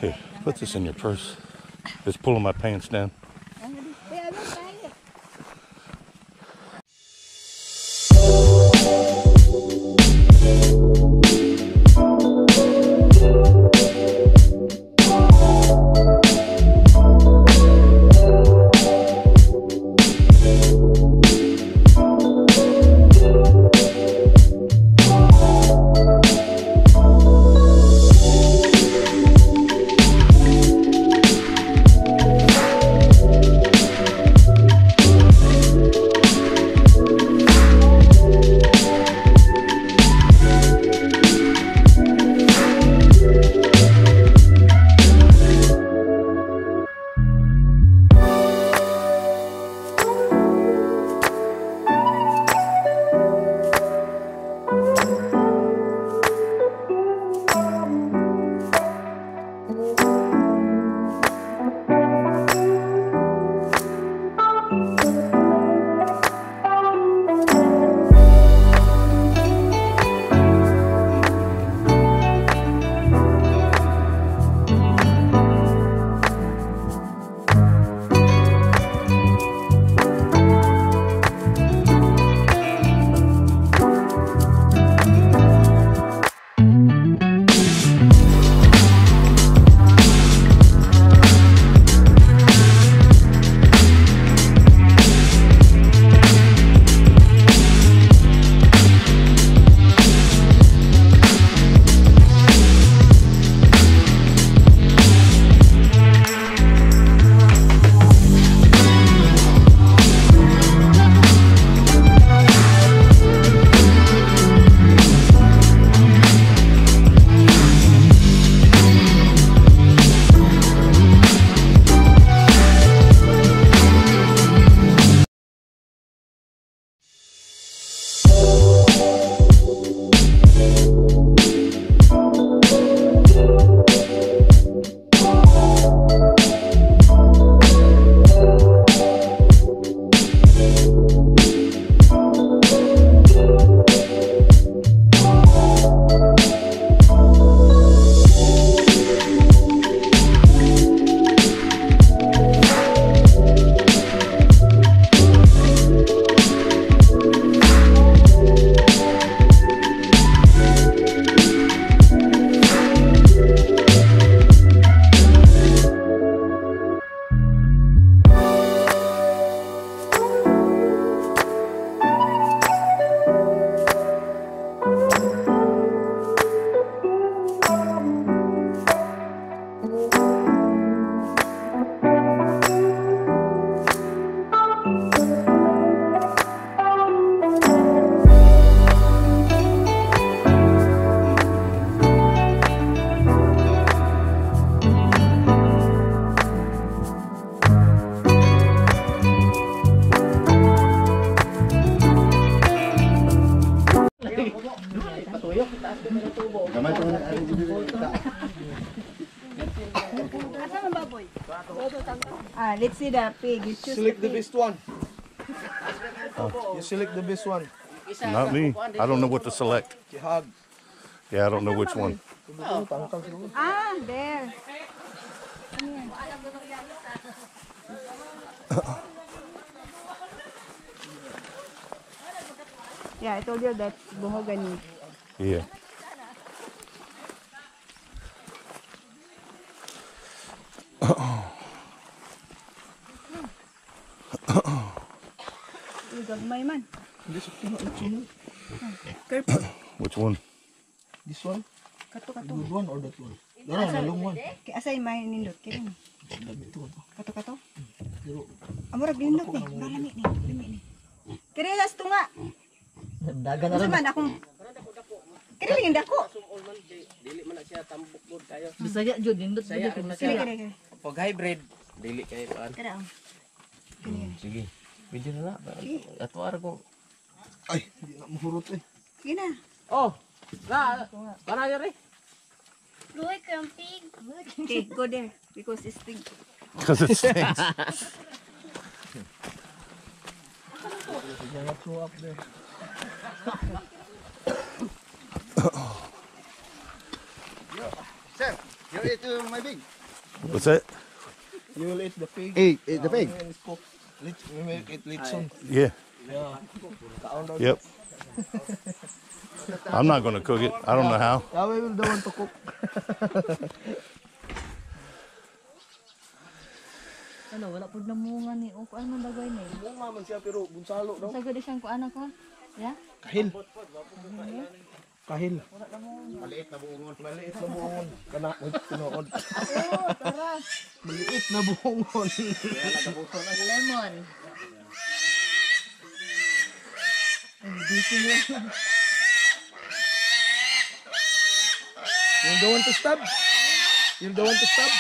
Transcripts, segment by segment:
Hey, put this in your purse. It's pulling my pants down. Let's see the pig. You choose select the best one. You select the best one. Not me. I don't know what to select. Hug. Yeah, I don't know which one. Ah, there. Yeah, I told you that's mahogany. Yeah. My man. Careful. Which one? This one? Kato. Good one or that one? No, no, long one. Asay may nindot. Kaya mo. Kato. Amurag nindot ni. Lami ni. Kaya las tunga. Dagan na rin. Man akong. Kaya rin dako. Dili man na siya tambok bod kayo. Bisaya jud nindot. Kaya. Pag hybrid, dili kayo paan. Kaya. Sige. Video na lang. Ato ko. Ay, hindi na mahurot eh. Sige na. Oh! Para yun eh. Look, I'm pig. Okay, go there. Because it stinks. Because it stinks. Sir, you Eat my pig. What's that? You will eat the pig. Eat the pig. It's cooked. We will eat lechon. Yeah. Yeah. Yep. I'm not going to cook it. I don't know how. Yeah, we will the one to cook. Ano, wala po namunga ni. O, kuan man dagay na. Bunga man siya pero bunsalo daw. Sagad siyang kuan ako. Ya? Kahil. Kahil. Maliit na buongon. Maliit na buongon. Kana tinood. Tara. Maliit na buongon. Lemon. Yung the one to stab. Yung the one to stab.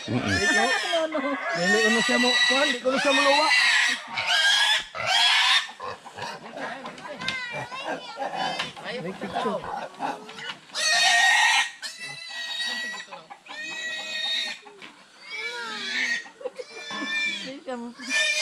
Hindi ko na siya mo. Kuhan, hindi ko na siya maluwa. Make picture.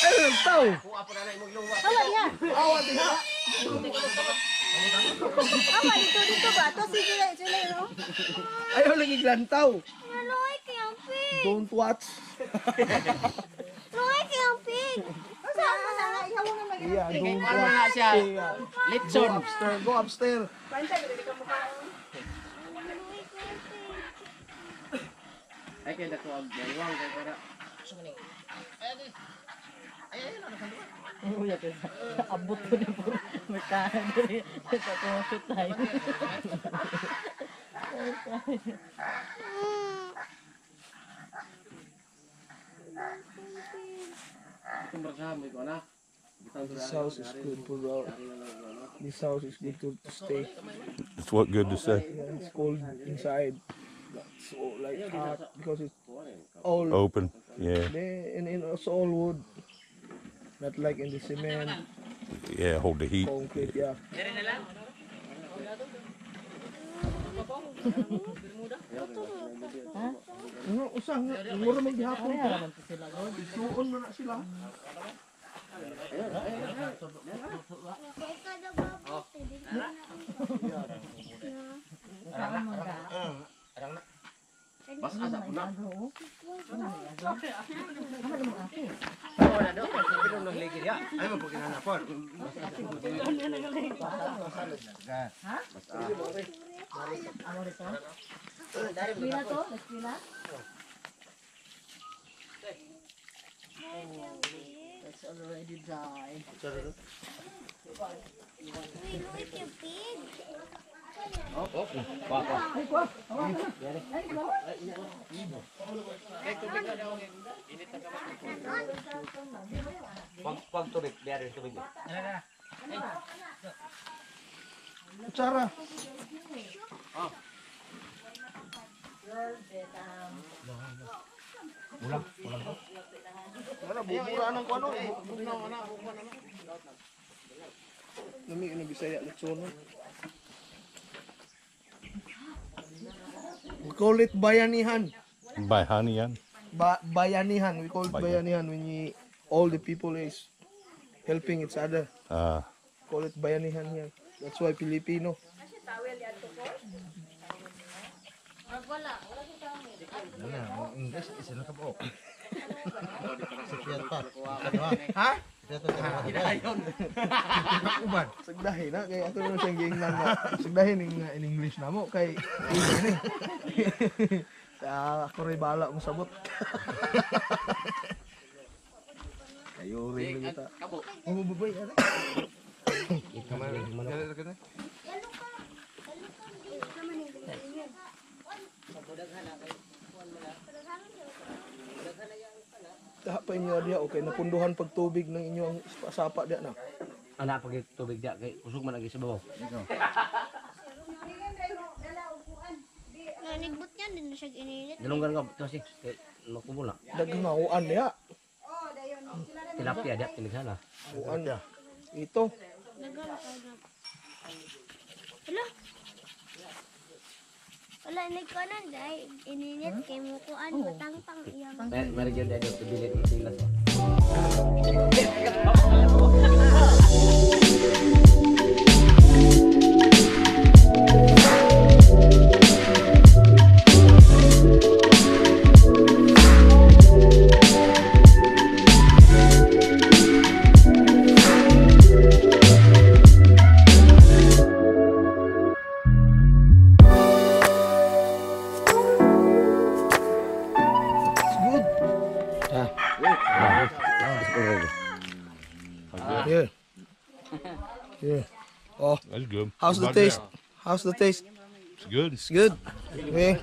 Ay, ang tao. Awa ya. Awa diha. Awa dito ba? To sige no. Ayaw lagi glantaw. Luoy kayong pig. Don't watch. Luoy kayong pig. Yeah, don't Ano watch. na siya? Yeah. Go Lechon. upstairs. Go upstairs. Ay kaya dako ang dalawang kay para. Abot ko na po. Magkahan diri. Sa kusot tayo. Kung markaham ko na. This house is good for this house is good to stay. It's what good to say. Yeah, it's cold inside. So like hot because it's all Open. Yeah. and it's all wood. Not like in the cement, Yeah, hold the heat. concrete, yeah. Ano, usang, mura maghihapon ko. Suon mo na sila. Bas asa po na. Pero nang ligid ya. Ay mo pag hinanapon. Eskwela to? Eskwela? That's already dry. Luoy kayong pig. Pag tubig, diyan tubig. Kutsara. Wala, bubura ng kuano. Nami ina Bisaya lechon. We call it bayanihan. By honey yan. Bayanihan. We call it bayanihan when all the people is helping each other. Call it bayanihan here. That's why Filipino. English isa na ka po. Ha? Hidayon. Uban. Sagdahin na kay ato na siyang giingnan na. Sagdahin in English na mo kay ini. Ako rin bala mo sabot. Kayo rin kita. Bububay ano? Pa inyo dia okay napunduhan pag tubig ng inyong sapa dia na. Ana pag tubig dia kay kusog man lagi sa babaw. Nanigbot niya, din na siya ininit. Dalunggan ka to si kay makubula. Dagnauan dia. Tilapia dia tinisana. Uan dia. Ito. Nagala ka na. Hala? Wala, nagkanan dahil ininit kay mukuan, matangtang iyang. Mari gyud dia bilit tilas. Oh, That's good. how's the About taste? that. How's the taste? It's good. It's good. Okay.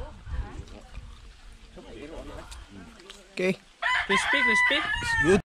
Okay. Crispy, crispy. It's good.